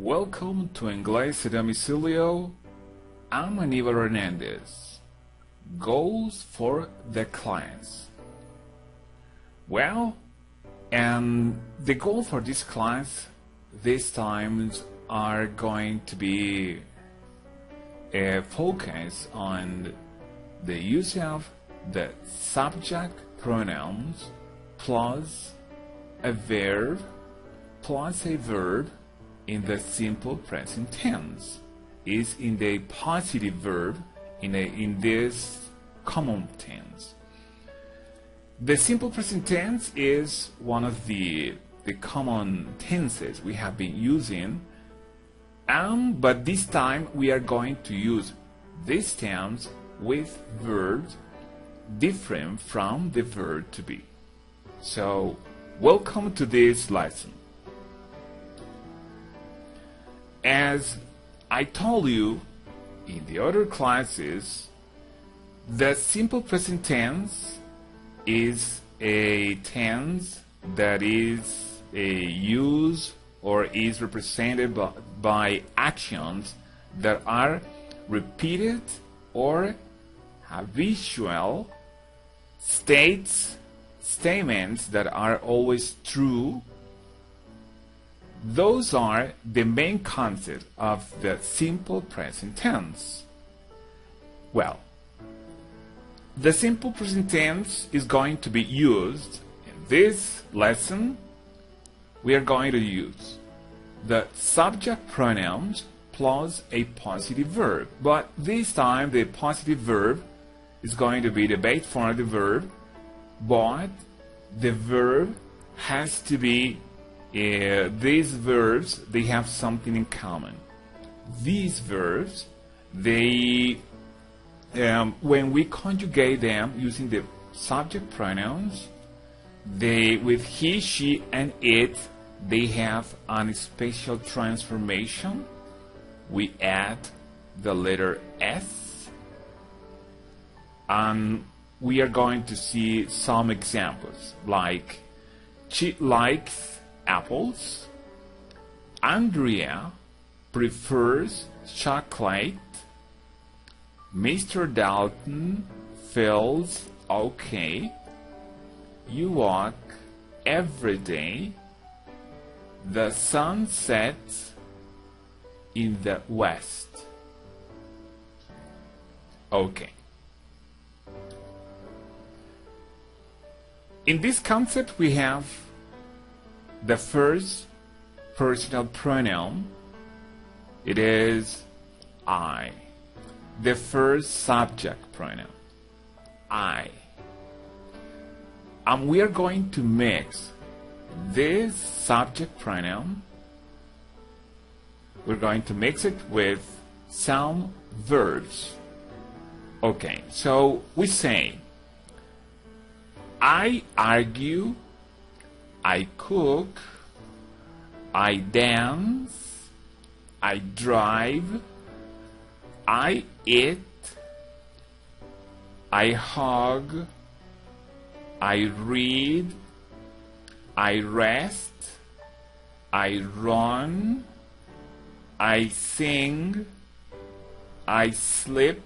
Welcome to Ingles A Domicilio. I'm Aníbal Hernandez. Goals for the class. Well, and the goal for this class this time are going to be a focus on the use of the subject pronouns plus a verb in the simple present tense is in the positive verb in this common tense. The simple present tense is one of the common tenses we have been using, but this time we are going to use these tense with verbs different from the verb to be. So, welcome to this lesson. As I told you in the other classes, the simple present tense is a tense that is used or is represented by actions that are repeated or habitual statements that are always true. Those are the main concept of the simple present tense. Well, the simple present tense is going to be used in this lesson. We are going to use the subject pronouns plus a positive verb, but this time the positive verb is going to be the base form of the verb, but the verb has to be these verbs, they have something in common. These verbs, they when we conjugate them using the subject pronouns, they with he, she, and it, they have a special transformation. We add the letter S, and we are going to see some examples like she likes apples, Andrea prefers chocolate, Mr. Dalton feels okay, you walk every day, the sun sets in the west. Okay. In this concept we have the first personal pronoun. It is I. The first subject pronoun, I. And we are going to mix this subject pronoun, we're going to mix it with some verbs. Okay, so we say I argue, I cook, I dance, I drive, I eat, I hug, I read, I rest, I run, I sing, I sleep,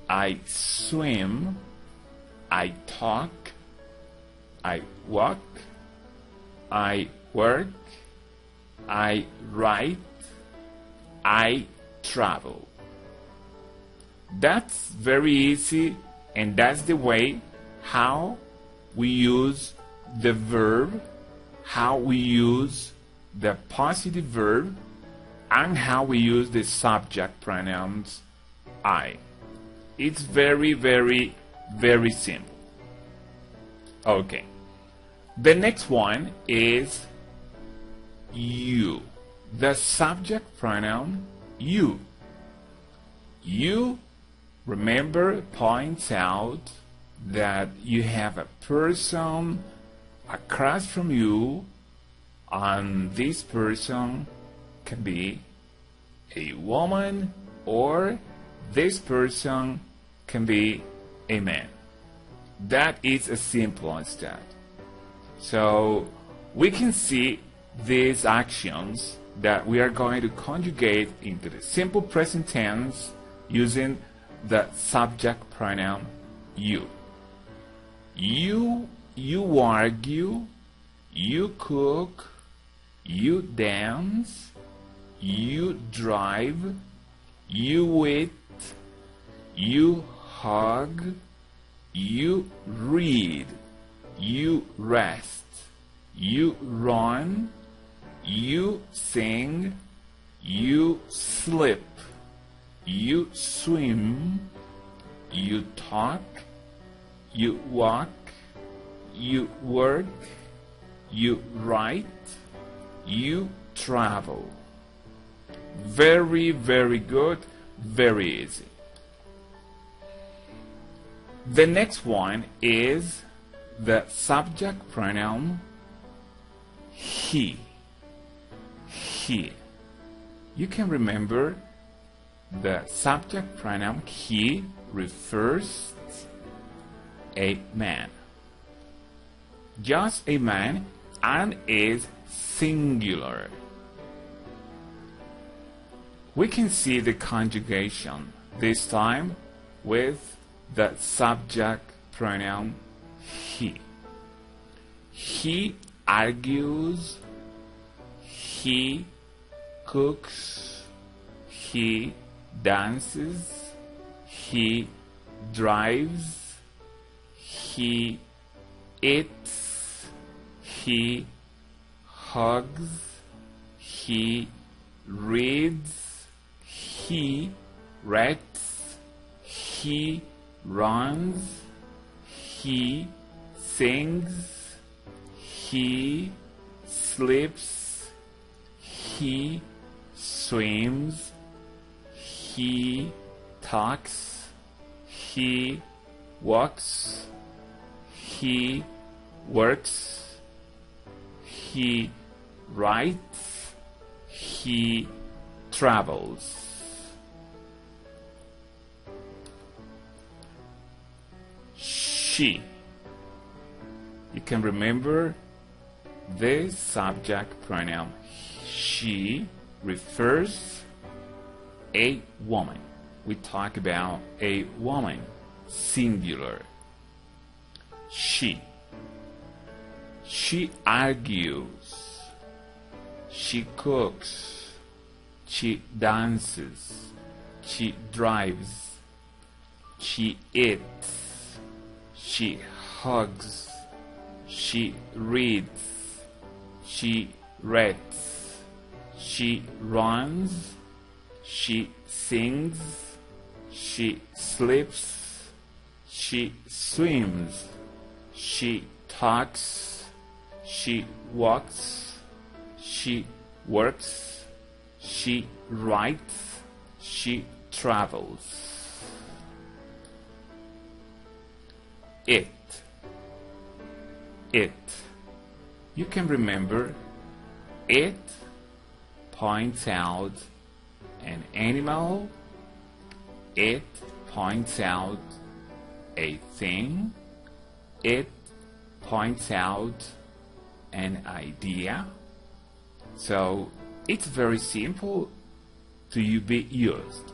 I swim, I talk, I walk, I work, I write, I travel. That's very easy, and that's the way how we use the verb, how we use the positive verb, and how we use the subject pronouns I. It's very, very, very simple. Okay. The next one is you. The subject pronoun you. You, remember, points out that you have a person across from you, and this person can be a woman or this person can be a man. That is as simple as that. So we can see these actions that we are going to conjugate into the simple present tense using the subject pronoun you. You argue, you cook, you dance, you drive, you eat, you hug, you read, you rest, you run, you sing, you sleep, you swim, you talk, you walk, you work, you write, you travel. Very, very good, very easy. The next one is the subject pronoun he. He. You can remember the subject pronoun he refers a man. Just a man, and is singular. We can see the conjugation, this time with the subject pronoun he. He argues, he cooks, he dances, he drives, he eats, he hugs, he reads, he writes, he runs, he sings, he sleeps, he swims, he talks, he walks, he works, he writes, he travels. She. You can remember this subject pronoun she refers a woman. We talk about a woman, singular. She. She argues. She cooks. She dances. She drives. She eats. She hugs. She reads. She reads. She runs. She sings. She sleeps. She swims. She talks. She walks. She works. She writes. She travels. It. You can remember it points out an animal. It points out a thing. It points out an idea. So it's very simple to be used.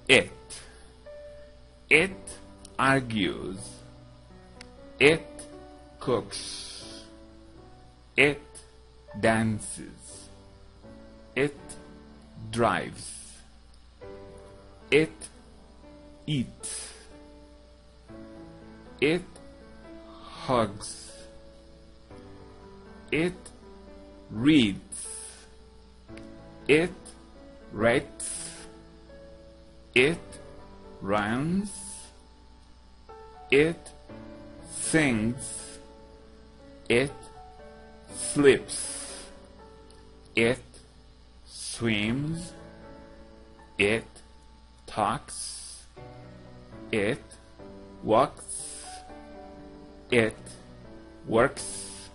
It argues. It cooks. It dances. It drives. It eats. It hugs. It reads. It writes. It runs. It sings. It sleeps. It swims. It talks. It walks. It works.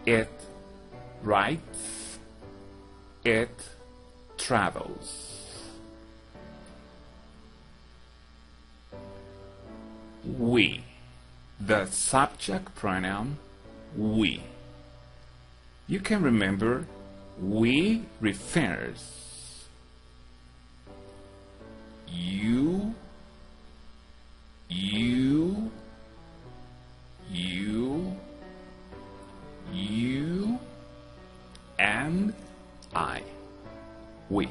It writes. It travels. We. The subject pronoun we. You can remember We refers. You, you, and I. We.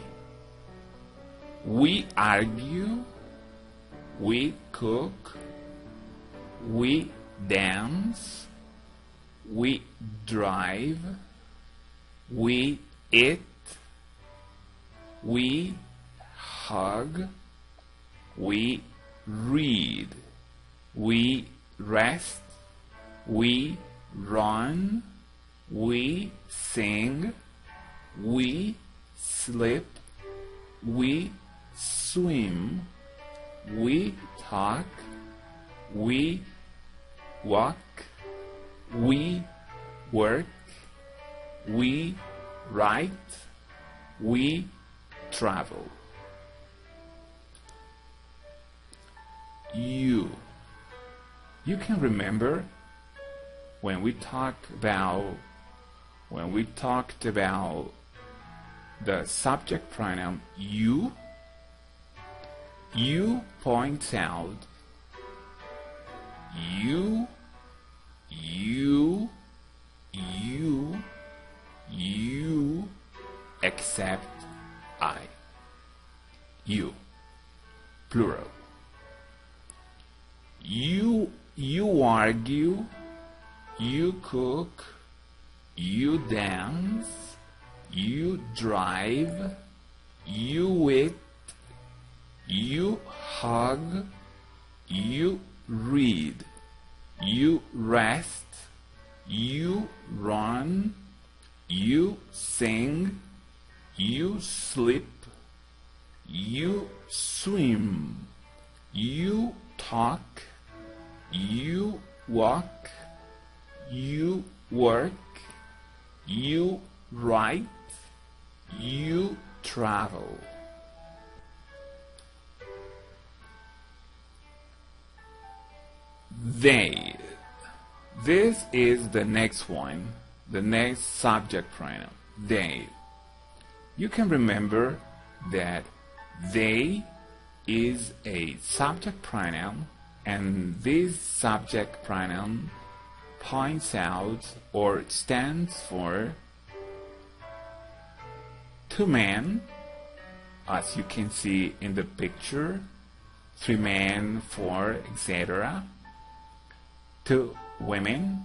We argue. We cook. We dance. We drive. We eat. We hug. We read. We rest. We run. We sing. We sleep. We swim. We talk. We walk. We work. We write. We travel. You. You can remember when we talked about the subject pronoun you points out you, except I. You, plural. You argue, you cook, you dance, you drive, you eat, you hug, you read, you rest, you run, you sing, you sleep, you swim, you talk, you walk, you work, you write, you travel. They. This is the next one, the next subject pronoun. They. You can remember that they is a subject pronoun, and this subject pronoun points out or stands for two men, as you can see in the picture, three men, four, etc. Two women,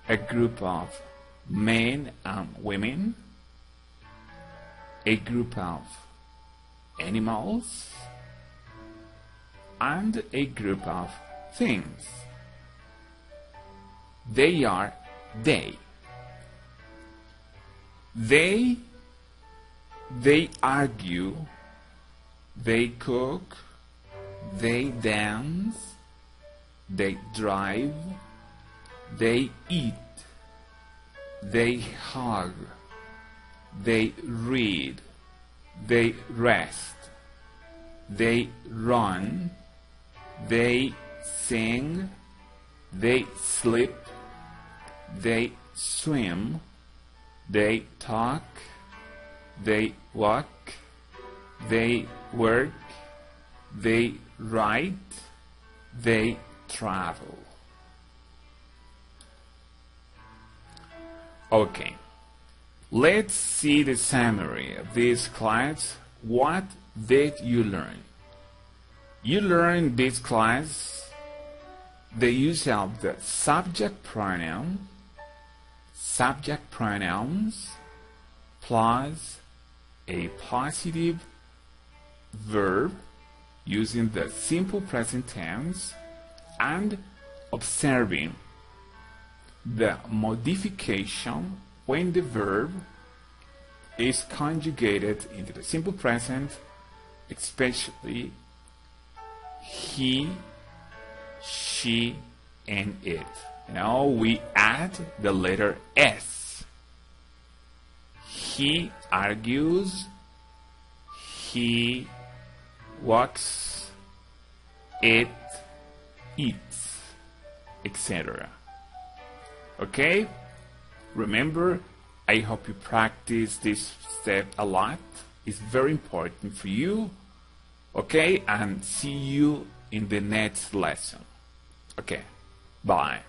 a group of men and women, a group of animals, and a group of things. They are they. They argue, they cook, they dance, they drive, they eat, they hug, they read, they rest, they run, they sing, they sleep, they swim, they talk, they walk, they work, they write, they travel. Okay, let's see the summary of this class. What did you learn? You learned this class the use of the subject pronoun, subject pronouns, plus a positive verb using the simple present tense, and observing the modification when the verb is conjugated into the simple present, especially he, she, and it. Now we add the letter S. He argues, he walks, it eats, etc. Okay? Remember, I hope you practice this step a lot. It's very important for you. Okay? And see you in the next lesson. Okay. Bye.